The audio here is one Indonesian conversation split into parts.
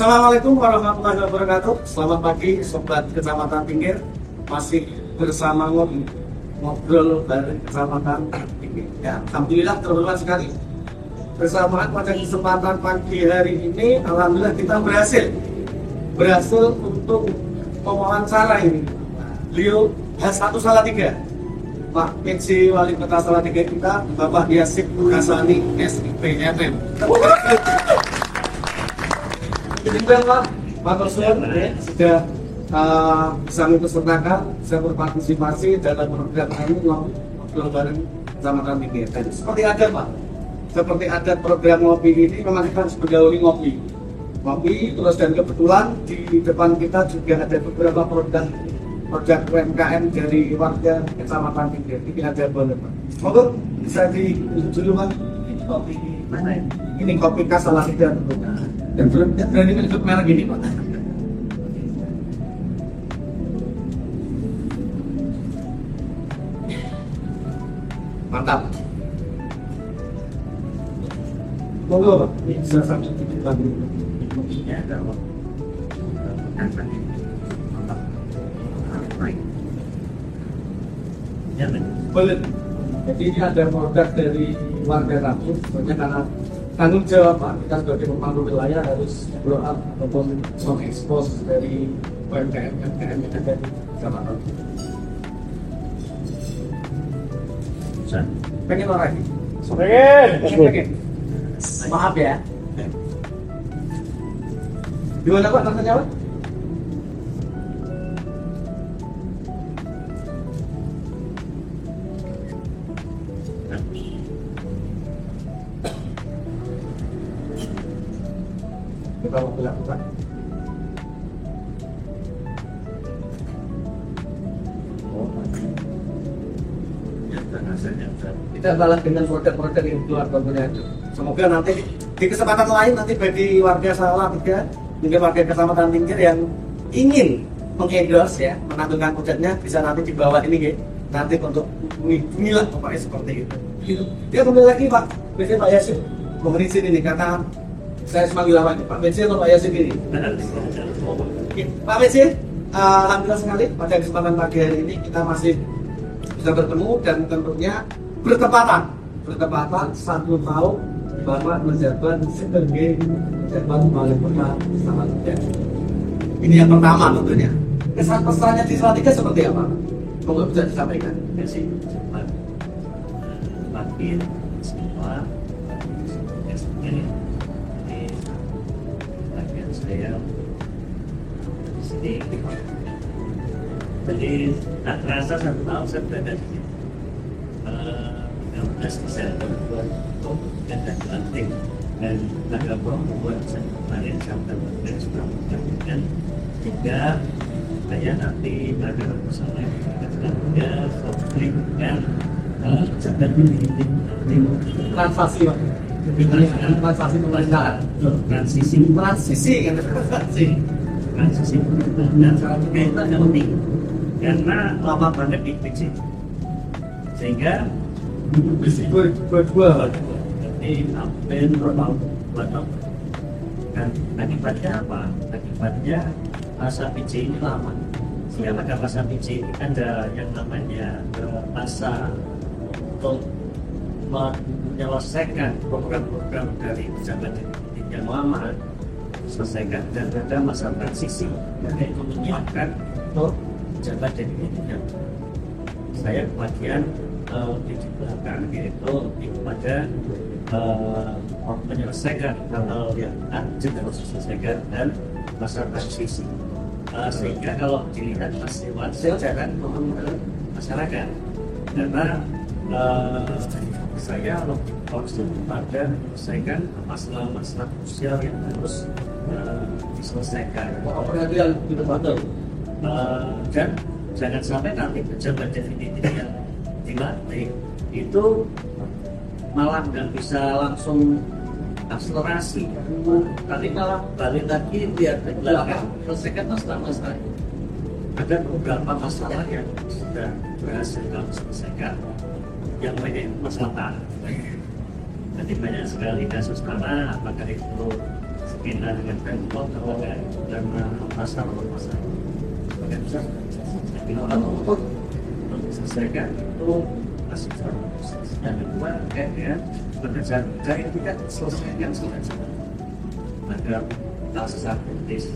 Assalamualaikum warahmatullahi wabarakatuh. Selamat pagi Sobat Kecamatan Pinggir. Masih bersama ngobrol dari Kecamatan Pinggir ya, Alhamdulillah terhormat sekali. Bersama pada kesempatan pagi hari ini, Alhamdulillah kita berhasil untuk mewawancara ini beliau H1 Salatiga, Pak PC Wali Kota Salatiga kita, Bapak Yasif Kasani SIPMM. Ini Pak Suher sudah bisa mempesertakan, bisa berpartisipasi dalam program ini ngobrol bareng Kecamatan Pinggir. Dan seperti ada Pak, seperti ada program ngopi ini, memang kita harus bergauli ngopi, terus dan kebetulan di depan kita juga ada beberapa produk UMKM dari warga Kecamatan Pinggir. Ini ada boleh Pak. Monggo bisa ditunjuk dulu Pak. Ini kopi mana ya? Ini kopi khas Salatiga. Dan berani menyebut merek ini Pak. Mantap. Monggo Pak. Ini bisa sampai titik lagi. Kopinya ada Pak. Mantap. Ya, boleh. Jadi ini ada produk dari warga kampung, sebenarnya karena tanggung jawab Pak, kita sebagai pemandu wilayah harus blow up ataupun mengekspos dari UMKM yang ada di Kecamatan. Pengen orang ini? Pengen. Maaf ya. Gimana Pak rasanya Pak? Kita mau lakukan. Kita balas dengan produk-produk yang keluar tentunya. Semoga nanti di kesempatan lain nanti bagi warga Salatiga, mungkin warga Kecamatan Pinggir yang ingin mengendorse ya, menantungan produknya bisa nanti di bawah ini ya. Nanti untuk milah pokoknya seperti itu. Dia kembali lagi Pak, biasanya Pak Yasif memberi sini nih kata saya semanggil lawan Pak BC atau Pak Yasif ini. Pak BC, alhamdulillah sekali pada kesempatan pagi hari ini kita masih bisa bertemu dan tentunya bertepatan 1 tahun Bapak menjabat sebagai pejabat wali kota Salatiga. Ini yang pertama tentunya. Kesan-pesannya di Salatiga seperti apa? Monggo bisa disampaikan. Terima kasih. Makin semua jadi bagian saya di sini. Jadi tak terasa 1 tahun saya berada di sini. 16% berbuat dan lantik dan agak membuat saya kemarin sampai dan sudah menjalankan hingga saya nanti berada bersama dengan publik dan jabat di Transaksi Pak. Transaksi pemerintahan. transisi kan transisi dan Salatiga itu agak penting karena lama banget di PC sehingga berdua jadi hampir 2 tahun dan akibatnya apa? Akibatnya masa PC ini lama sehingga pada masa PC ini ada yang namanya masa untuk menyelesaikan program-program dari pejabat yang lama selesaikan dan ada masa transisi yaitu menyiapkan pejabat yang saya kemudian di belakang yaitu pada menyelesaikan hal-hal yang juga harus diselesaikan dan masa transisi sehingga kalau dilihat masih jarang mempengaruhi masyarakat karena saya fokus pada menyelesaikan masalah-masalah sosial yang harus diselesaikan. Pengadilan itu betul. Dan jangan sampai nanti pejabat definitif yang dilantik itu malah nggak bisa langsung akselerasi, tapi malah balik lagi dia ke belakang selesaikan masalah-masalah. Ada beberapa masalah yang sudah berhasil kami selesaikan, yang banyak masalah tanah. Jadi banyak sekali kasus tanah, apakah itu kita dengan Pemkot karena masalah bagian besar kalau untuk selesaikan itu masih proses. Dan kedua pekerjaan yang kita selesaikan agar rasa kritis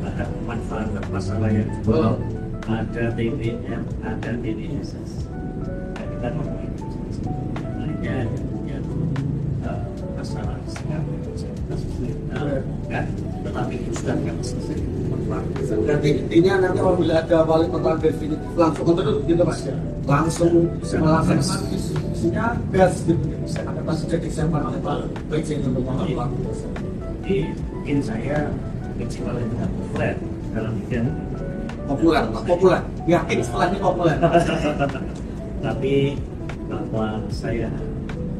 ada manfaat dan masalah yang juga ada TDM, ada TDSS. Kita ngomongin ya masalah kan, tetapi itu sudah nggak selesai. Berarti intinya nanti apabila ada wali kota definitif langsung untuk gitu mas ya, langsung melaksanakan isinya gas gitu. Ada pasti jadi siapa namanya izin untuk melakukan. Mungkin saya kecil dengan flat dalam weekend populer, yakin setelahnya populer. Tapi bahwa saya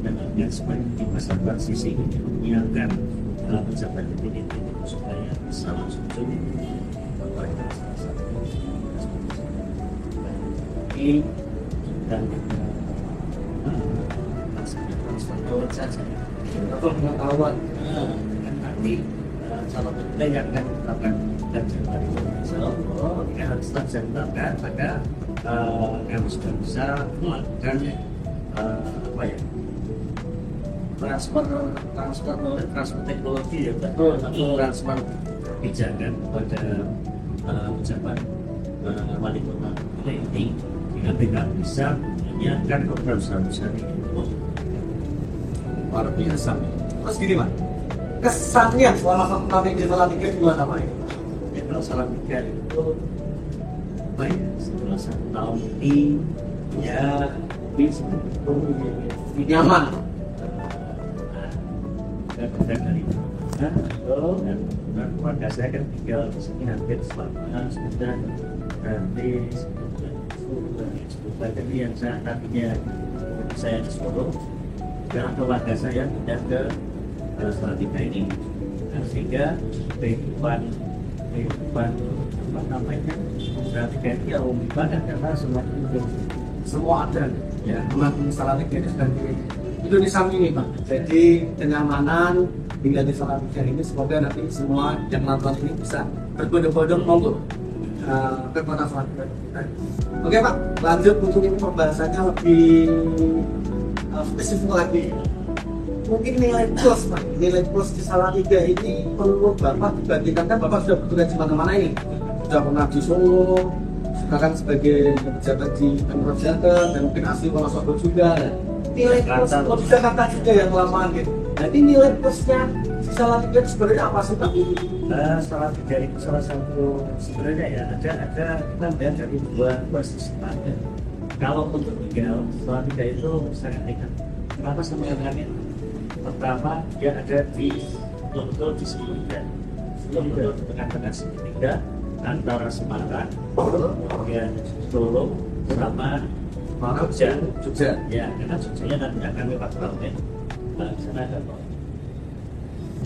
dengan sebagai masa transisi menyiapkan pejabat definitif supaya bisa langsung ini dan transfer saja Atau pengetahuan. nanti salah satu yang akan ditetapkan dan Januari yang harus ditetapkan maka kami sudah bisa melakukan apa ya transfer teknologi ya atau transfer kebijakan kepada pejabat wali kota ini sehingga kita bisa menyiapkan program besar ini. Luar biasa. Terus gini mas, kesannya selama satu tahun di Salatiga gimana pak? Kalau Salatiga itu apa ya, setelah 1 tahun ini ya bisa Nyaman. dan dari dan keluarga saya kan tinggal di sini hampir selama sudah gratis jadi yang saya tadinya saya di Solo sekarang keluarga saya pindah ke Salatiga ini sehingga kehidupan apa namanya Salatiga ini ya umum banget karena Semua ada. Ya, memang Salatiga ini sudah itu di samping ini pak. Jadi kenyamanan tinggal di Salatiga ini semoga nanti semua yang nonton ini bisa berbondong-bondong untuk ke kota Salatiga. Oke pak, lanjut untuk ini pembahasannya lebih spesifik lagi. Mungkin nilai plus di Salatiga ini perlu bapak dibandingkan kan bapak sudah bertugas di mana-mana ini, sudah pernah di Solo, sekarang sebagai pejabat di Pemprov Jateng dan mungkin asli Wonosobo juga. Nilai plus di Jakarta juga yang kelamaan gitu. Jadi nilai plusnya di Salatiga sebenarnya apa sih pak? Salatiga itu salah satu sebenarnya ya ada kita melihat dari dua sisi pandang. Kalau untuk tinggal Salatiga itu sangat dekat. Kenapa sama dengan ini? Pertama dia ada di betul di Segitiga, betul di tengah-tengah Segitiga antara Semarang, kemudian Solo sama Jogja. Ya, karena Jogjanya nanti akan lewat laut ya. Di sana ada tol.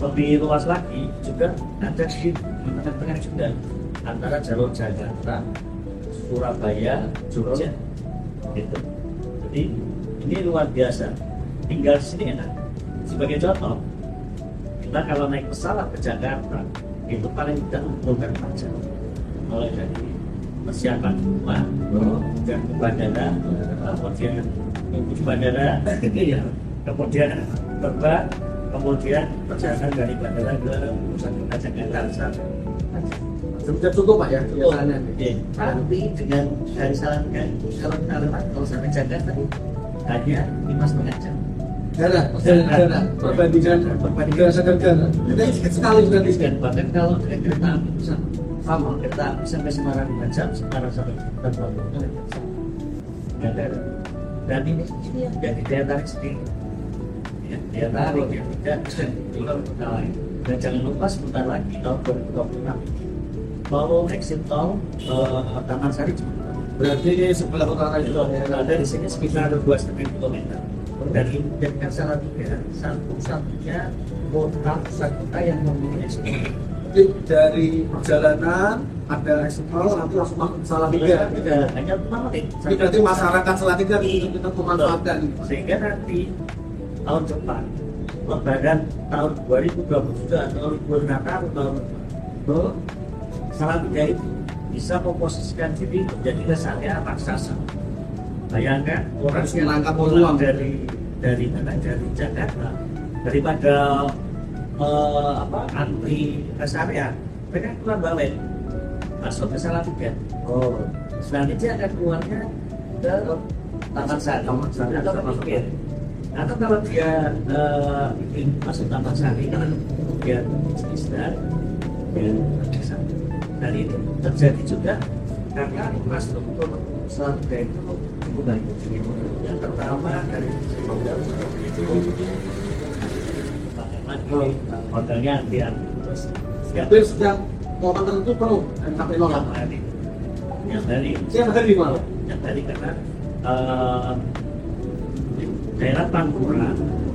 Lebih luas lagi juga ada di tengah-tengah juga antara jalur Jakarta, Surabaya, Jogja, gitu. Jadi ini luar biasa. Tinggal di sini enak. Sebagai contoh, kita kalau naik pesawat ke Jakarta itu paling tidak membutuhkan pajak, mulai dari persiapan rumah, kemudian ke bandara, kemudian di bandara, kemudian terbang, kemudian perjalanan dari bandara ke pusat kota Jakarta. Sudah cukup pak ya biasanya. Tapi dengan dari Salatiga, kalau sampai Jakarta hanya 5,5 jam. Darah, perbandingan sederhana. Jadi sedikit sekali juga di sini. Bahkan kalau kereta api sama kereta api sampai Semarang 5 jam, Semarang sampai Bandung 5 jam. Dan ini yang jadi daya tarik sendiri. Ya, daya tarik yang tidak bisa diulang kota lain. Dan jangan lupa sebentar lagi tahun 2026 mau exit tol Taman Sari Ciputat. Berarti sebelah utara itu ada di sini sekitar 2,5 km. Dari Salatiga satu-satunya kota yang memiliki ekspor. Jadi dari perjalanan ada ekspor nanti langsung masuk ke Salatiga. Hanya 5 menit. Jadi berarti masyarakat Salatiga kita memanfaatkan. Sehingga nanti tahun depan Lebaran tahun 2022 atau libur Natal tahun itu Salatiga itu bisa memposisikan diri menjadi rest area raksasa. Bayangkan orang yang menangkap pulang peluang dari Jakarta daripada antri rest area, mereka keluar balik masuk ke Salatiga. Selanjutnya akan keluarnya ke Taman Sari atau ke pinggir. Atau kalau dia ingin masuk Taman Sari, kemudian istirahat, dan itu terjadi juga karena infrastruktur Salatiga itu cukup baik. Yang pertama dari hotelnya antrian terus Itu setiap momen tertentu penuh sampai nolak. yang dari Malah. yang tadi karena daerah Pantura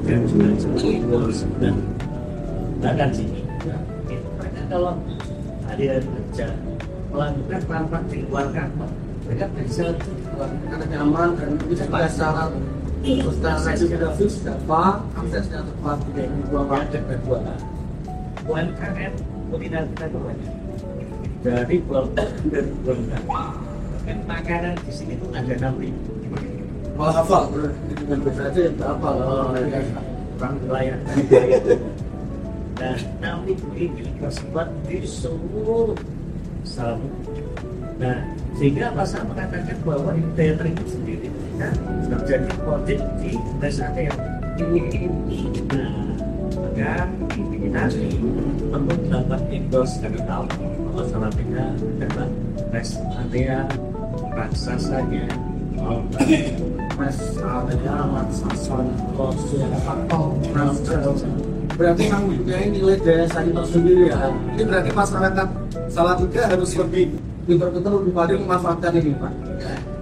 dan juga Cirebon dan bahkan sini itu mereka kalau hari kerja melakukan tanpa di luar kantor mereka bisa Karena nyaman dan bisa secara geografis dapat aksesnya tepat di dua market kedua. UMKM kuliner kita itu banyak dari Golkar dan Golkar. Kan makanan di sini tuh ada 6.000. Malah hafal dengan bahasa aja yang hafal. Orang wilayah. Nah, 6.000 ini tersebar di seluruh Salatiga. Nah, sehingga pasar mengatakan bahwa catering itu sendiri tidak terjadi audit di rest area. Nah, maka kita perlu dapat endorse dari tahun bahwa Salatiga adalah rest area raksasanya. Rest area raksasa berarti kamu juga nilai daya saing tersendiri ya. Ini berarti masyarakat Salatiga harus lebih pintar-pintar lebih pandai memanfaatkan ini Pak.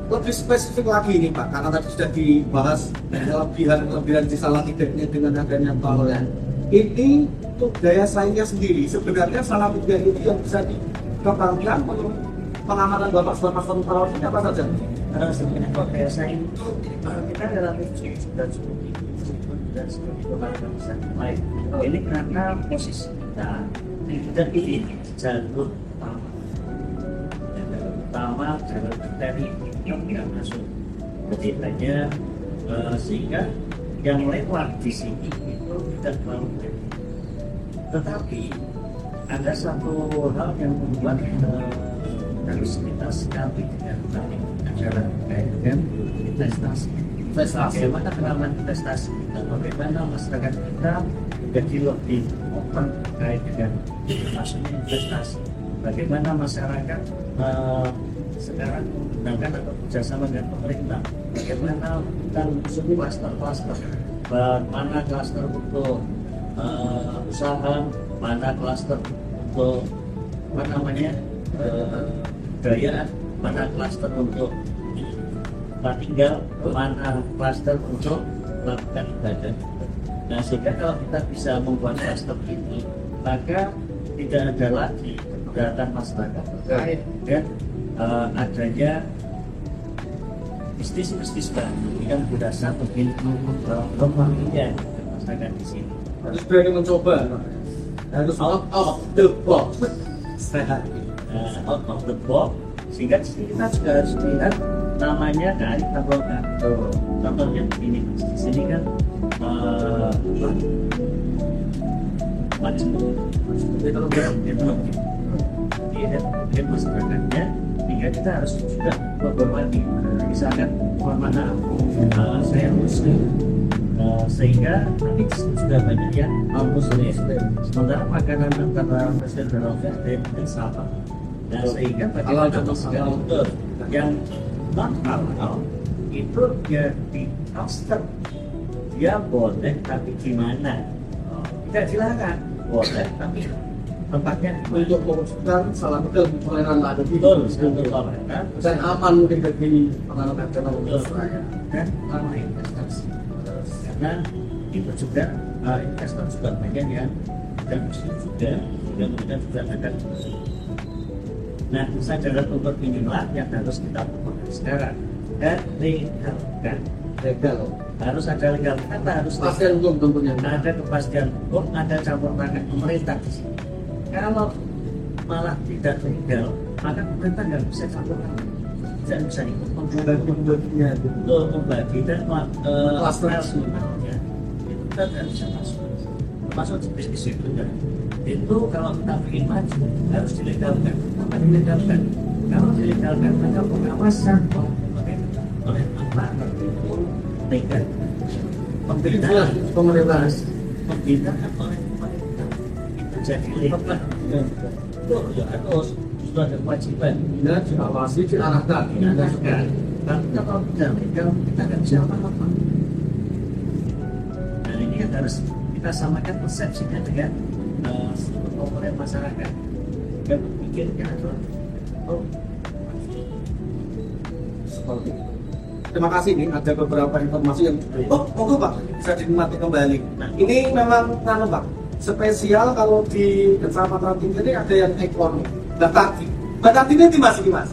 Lebih spesifik lagi ini Pak, karena tadi sudah dibahas kelebihan di Salatiga dengan adanya tol ya. Ini untuk daya saingnya sendiri sebenarnya Salatiga ini yang bisa dikembangkan menurut pengamatan Bapak sebagai Master Perawat ini apa saja? Sebenarnya kalau daya saing itu kita relatif sudah cukup tinggi dan seperti itu kalau bisa mulai. Ini karena posisi kita dan ini jalur utama jalur arteri yang tidak masuk jadi hanya sehingga yang lewat di sini itu tidak terlalu banyak. Tetapi ada satu hal yang membuat harus kita sikapi dengan baik adalah terkait dengan investasi. Bagaimana penerapan investasi kita, bagaimana masyarakat kita menjadi lebih open terkait dengan masuknya investasi. Bagaimana masyarakat sekarang menggunakan atau bekerjasama dengan pemerintah. Bagaimana kita menyusun klaster-klaster, mana klaster untuk usaha, mana klaster untuk budaya, mana klaster untuk tempat tinggal, mana klaster untuk melakukan ibadah. Nah, sehingga kalau kita bisa membuat klaster ini, maka tidak ada lagi keberatan masyarakat terkait dengan adanya bisnis-bisnis baru yang berdasar mungkin pembangunan masyarakat di sini. Harus berani mencoba, harus out of the box. Out of the box, sehingga di sini kita juga harus melihat namanya kearifan lokal. Contohnya begini, di sini kan dia masyarakatnya, hingga kita harus juga menghormati. Misalkan mana saya muslim, sehingga nanti sudah banyak yang muslim. Sementara makanan antara Presiden dan Wakil sama. Nah, sehingga bagaimana masyarakat yang non halal itu dia di roster, dia boleh tapi gimana? Tidak silakan, boleh tapi tempatnya Untuk mewujudkan Salatiga toleran ada di dan aman mungkin bagi penanganan channel dan ramah investasi. Karena itu juga investor juga banyak yang dan muslim juga kemudian juga ada. Nah, kesadaran untuk inilah yang harus kita lakukan sekarang dan diharapkan legal. Harus ada legal, kata harus Kepastian hukum tentunya. ada kepastian hukum, ada campur tangan pemerintah. Kalau malah tidak legal, maka pemerintah nggak bisa campur tangan, tidak bisa ikut Pembaginya itu. membagi dan Cluster. operasionalnya itu kita tidak bisa masuk, termasuk bisnis itu kan. Itu kalau kita ingin maju harus dilegalkan. Apa dilegalkan? Kalau dilegalkan maka pengawasan oleh apa itu legal. Pembinaan Pemerintah. pembinaan oleh pemerintah itu jadi legal. Itu ya harus sudah ada kewajiban. Ya, diawasi, diarahkan. Diarahkan. Tapi kalau tidak legal kita nggak bisa apa-apa. Dan ini kan harus kita samakan persepsinya dengan seluruh komponen masyarakat. Kita berpikirkan adalah oh Seperti itu. Terima kasih nih, ada beberapa informasi yang monggo Pak, bisa dinikmati kembali. Nah, ini memang Pak, spesial kalau di Kecamatan Tinggi ini ada yang ekor nih, Mbak Tati. Mbak Tati ini masih Mas?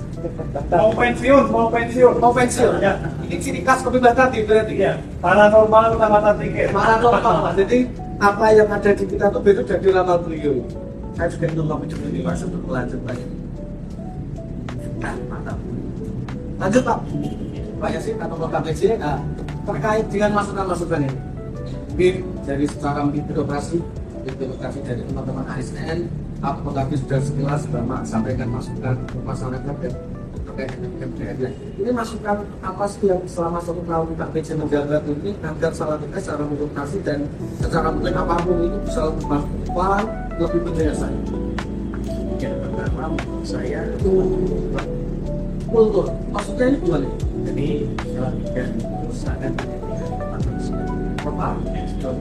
Mau pensiun. Mau pensiun? Ya. Ini ciri khas kopi Mbak Tati berarti? Iya, paranormal Kecamatan Tinggi. Paranormal Mas, jadi apa yang ada di kita itu beda dari ramal beliau. Saya juga ingin kopi dulu ini Mas untuk lanjut Pak. Nah, mantap. Lanjut Pak. Pak Yasin atau Bapak PJ terkait dengan masukan-masukan ini. Mungkin dari secara birokrasi dari teman-teman ASN, apakah sudah sekilas Bapak sampaikan masukan ke masyarakat dan terkait dengan MDR. Ini masukan apa sih yang selama 1 tahun Pak PJ menjabat ini agar salah satunya secara birokrasi dan secara mungkin apapun itu bisa lebih transparan, lebih berdasar. yang pertama saya Kultur, maksudnya ini gimana? jadi kalau tidak perusahaan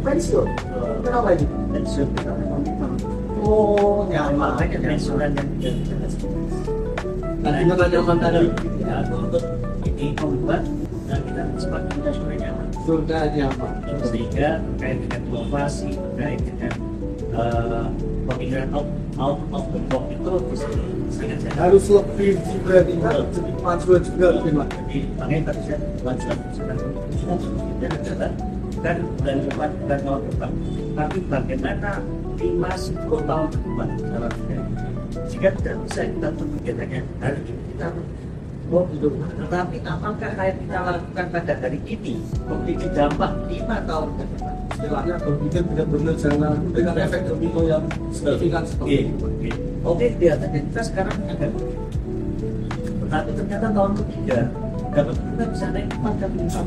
Pensiun. Kenapa ini? pensiun kita memang Oh, nyaman nyaman. aja pensiunan yang tidak jelas. Tadinya nggak nyaman tadi. Ya, untuk ini membuat kita semakin sudah nyaman. Sudah nyaman. Sehingga terkait dengan inovasi, terkait dengan pemikiran out of the box itu sangat sangat Harus lebih juga lebih maju juga lebih maju. jadi makanya tadi saya lanjutkan dan adalah bukan bulan depan bukan tahun depan tapi bagaimana 5-10 tahun ke depan jika tidak bisa kita berpikirnya hari ini kita hidup tetapi apakah yang kita lakukan pada hari ini memiliki dampak 5 tahun ke depan Istilahnya berpikir benar-benar jangan dengan efek domino yang signifikan seperti itu. Oke, kelihatannya kita sekarang agak tetapi ternyata tahun ketiga dapat kita bisa naik 4 kali lipat.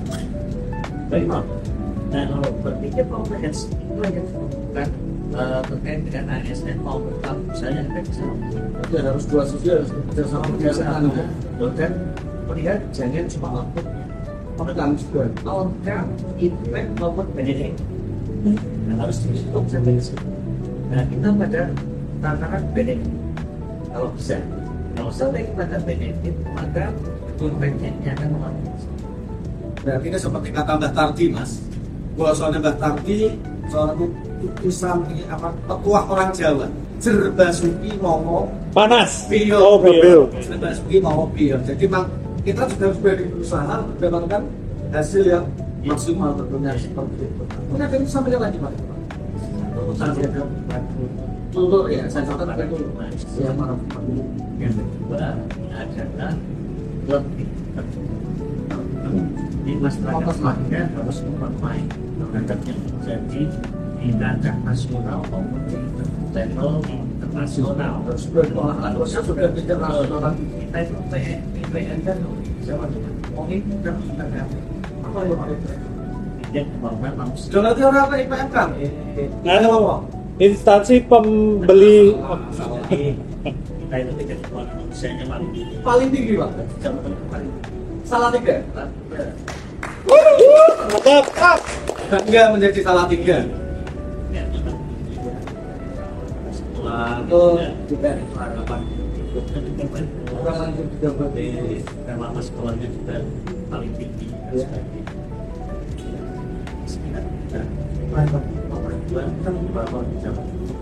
Baik, Pak. Nah, kalau berpikir komprehensif itu yang dilakukan terkait dengan ASN maupun misalnya kita bisa Jadi harus dua sisi harus kerjasama kerjasama. dan melihat jangan cuma output Pemetaan juga. outcome impact maupun benefit yang harus dihitung sampai ke situ. Nah, kita pada tataran benefit kalau bisa. Kalau sampai pada benefit, maka impactnya akan melambat. Berarti ini seperti kata Mbak Tardi Mas. Bahwasanya Mbak Tardi seorang utusan apa petuah orang Jawa. Jerbasuki momo Panas. Pio. Pio. Jerbasuki momo Pio. Jadi memang kita juga harus berusaha mendapatkan hasil yang maksimal tentunya seperti itu. Kemudian ini sampai lagi Pak. Sampai ada Untuk ya saya catat ada dulu. Ya para yang kedua adalah lebih di masyarakat lainnya harus memperbaiki terhadap yang terjadi di kancah nasional maupun di level internasional. sudah harusnya sudah internasional. Kita itu PPN kan Jawa Tengah. Oh ini sudah kita Apa yang Pak? yang kemampuan manusia. Sudah nanti orang apa IPM kan? Instansi pembeli Jadi kita itu tidak kemampuan manusianya Paling tinggi Pak. Jawa Tengah paling Salah tiga. mantap. Enggak menjadi salah tiga. Itu juga itu harapan orang lanjut juga berarti lama sekolahnya juga paling tinggi Ya.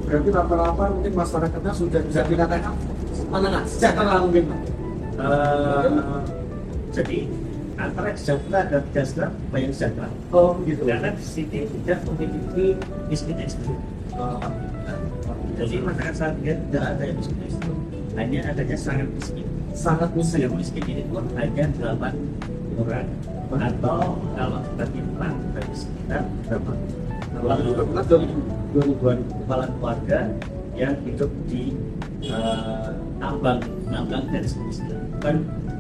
Berarti rata-rata mungkin masyarakatnya sudah bisa dikatakan menengah sejahtera mungkin Pak. Jadi antara sejahtera dan tidak sejahtera banyak sejahtera. Oh gitu. Karena di sini tidak memiliki miskin ekstrim. Jadi masyarakat saat ini tidak ada yang miskin ekstrim, hanya adanya sangat miskin. Sangat miskin. Sangat miskin ini pun hanya 8 orang, atau kalau kita timbang dari sekitar berapa? Ribuan kepala keluarga yang hidup di ambang garis kemiskinan,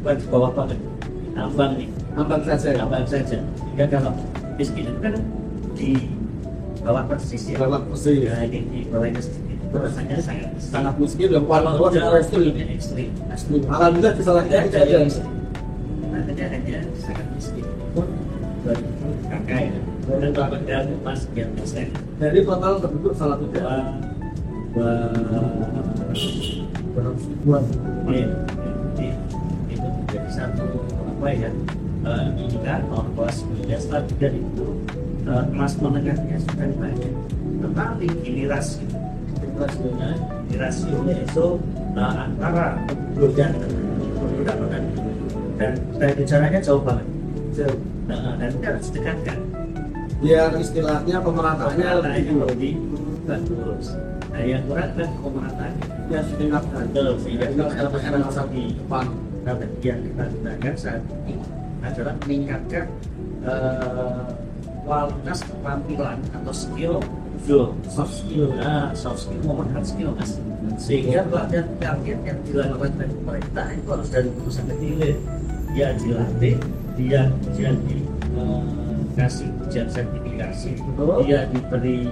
bukan di bawah banget, ambang nih, Ambang saja. ambang saja. Jika kalau miskin itu kan di bawah persis ya. Bawah persis. Nah, ini di bawahnya sedikit. Itu rasanya Sangat miskin dan paling bawah jauh ekstrim. lebih ekstrim. Alhamdulillah disalahkan aja. Makanya hanya sangat miskin. Pun 2000 kakak ya. Dan bapak mas yang persen. Jadi total penduduk salah satu Buat itu menjadi satu apa ya indikator bahwa sebenarnya setelah tidak itu kelas menengahnya sudah banyak, tetapi ini rasio itu antara penduduk dan dan saya bicaranya jauh banget, dan kita harus dekatkan biar istilahnya pemerataannya lebih bagus. Nah, yang kurang kan pemerataan ya ditingkatkan. sehingga kita bisa di depan. Nah, yang kita gunakan saat ini adalah meningkatkan kualitas keterampilan atau skill, soft skill, soft skill maupun hard skill, mas. Sehingga pelatihan yang dilakukan oleh pemerintah itu harus dari guru sampai hilir. Dia dilatih, dia jadi kasih ujian sertifikasi, dia diberi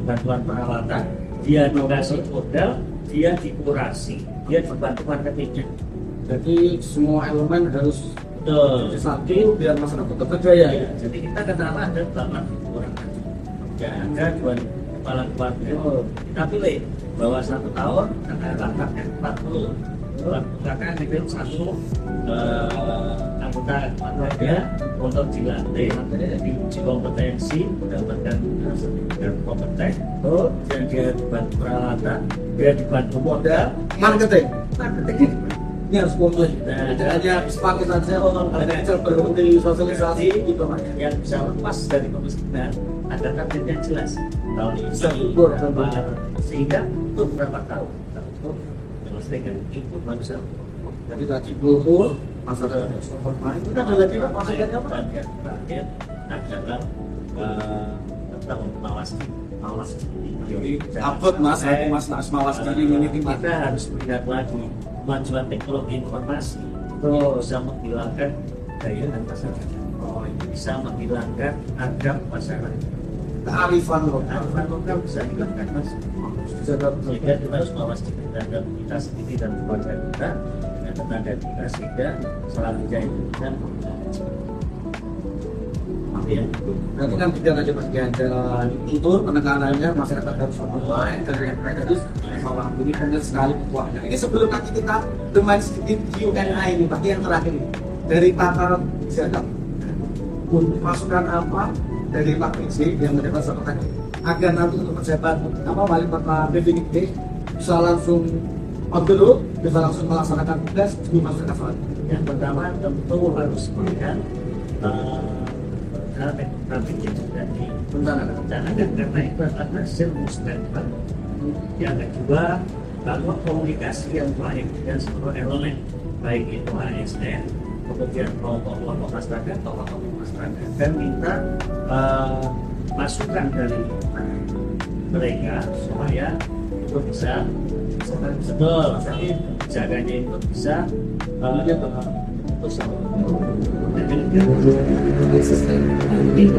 bantuan peralatan, dia dikasih modal, dia dikurasi, dia dibantu marketingnya. Jadi semua elemen harus Betul. satu biar masyarakat terpercaya. Ya, jadi kita kenal ada 8 orang ya, ada 2 kepala keluarga. Kita pilih bahwa 1 tahun kakaknya 40 kakak ambil 1 anggota keluarga untuk dilatih, diuji kompetensi, mendapatkan sertifikat kompeten, dan dia dibantu peralatan, dia dibantu modal, Marketing. marketing. Ini harus komplit. Nah, Tidak hanya sepaket saja, ada kecil berhenti sosialisasi gitu mas. yang bisa lepas dari kemiskinan ada targetnya jelas. Tahun ini Bisa diukur, sehingga untuk berapa tahun untuk menyelesaikan itu bisa. Jadi tadi dulu masyarakat formal itu kan ada lagi masyarakatnya apa? Dan yang terakhir adalah tentang mawas diri. Upload mas, mas mawas diri ini Kita harus melihat lagi kemajuan teknologi informasi bisa menghilangkan daya dan masyarakat. Bisa menghilangkan adab masyarakat. kearifan lokal. Kearifan lokal bisa hilangkan mas. Sehingga kita harus mawas diri terhadap kita sendiri dan keluarga kita dengan tenaga kita, sehingga selanjutnya itu kita ya. Nanti kan tidak aja bagian jalan tutur penekanannya masyarakat harus online dan mereka terus malah ini penting sekali kuatnya. Ini sebelum nanti kita bermain sedikit Q&A ini bagi yang terakhir ini dari pakar zakat untuk masukan apa dari Pak PJ yang mendapat kesempatan agar nanti untuk pejabat apa wali kota definitif bisa langsung on the road, bisa langsung melaksanakan tugas di masyarakat selanjutnya. Yang pertama tentu harus melihat tapi juga direncanakan karena itu adalah hasil musnahkan. Yang kedua, bahwa komunikasi yang baik dan seluruh elemen baik itu ASN, kemudian kelompok masyarakat, tokoh-tokoh masyarakat, dan minta masukan dari mereka supaya itu bisa betul, jadi jaganya itu bisa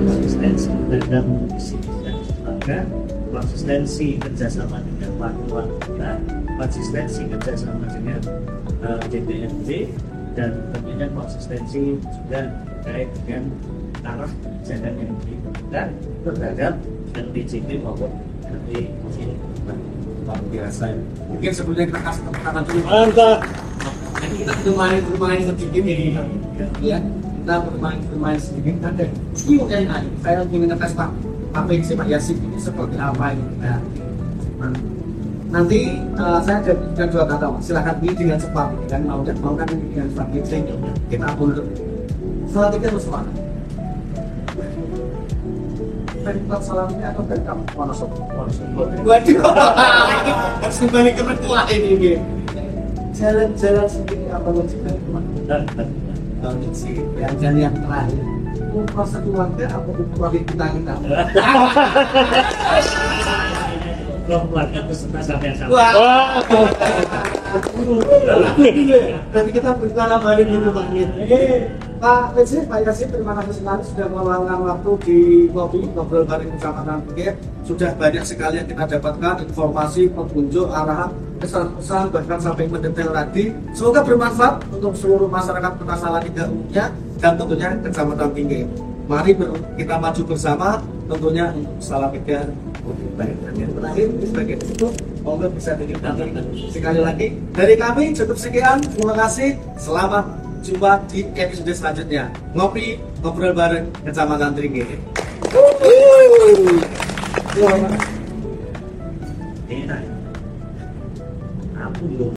konsistensi dalam konsistensi kerjasama dengan pakuan kita, konsistensi kerjasama dengan DPRD, dan tentunya konsistensi juga terkait dengan arah kebijakan yang diberikan terhadap LPJP maupun LPJP. Luar biasa. Mungkin sebelumnya kita kasih tepuk tangan dulu. Mantap. Jadi kita bermain sedikit ini, ya. Kita bermain sedikit. Ada Q&A. Saya ingin ngetes Pak PJ Pak Yasin ini seperti apa ini. Nah, nanti saya ada 2 kata. Silakan pilih dengan cepat. Dan mau kan ini dengan Pak PJ kita boleh. Salatiga harus mana? Tempat salamnya atau dari kamu? Wonosobo. Waduh, harus kembali ke mertua ini. Jalan-jalan sendiri apa wajibnya kemana? Sih, jalan yang terakhir. Masa keluarga apa keluarga kita? Keluarga peserta sampai sama. Wah, berarti kita berkenalan balik gitu Pak. Pak Yasin, terima kasih sekali sudah meluangkan waktu di ngobrol bareng Kecamatan Pinggir. Sudah banyak sekali yang kita dapatkan informasi, petunjuk, arahan, pesan-pesan, bahkan sampai mendetail tadi. Semoga bermanfaat untuk seluruh masyarakat Kota Salatiga umumnya dan tentunya Kecamatan Pinggir. Mari kita maju bersama, tentunya untuk Salatiga. Baik, yang terakhir sebagai itu, monggo bisa dinikmati sekali lagi. Dari kami cukup sekian, terima kasih, selamat jumpa di episode selanjutnya. Ngobrol bareng Kecamatan Pinggir. Enak. Aku belum.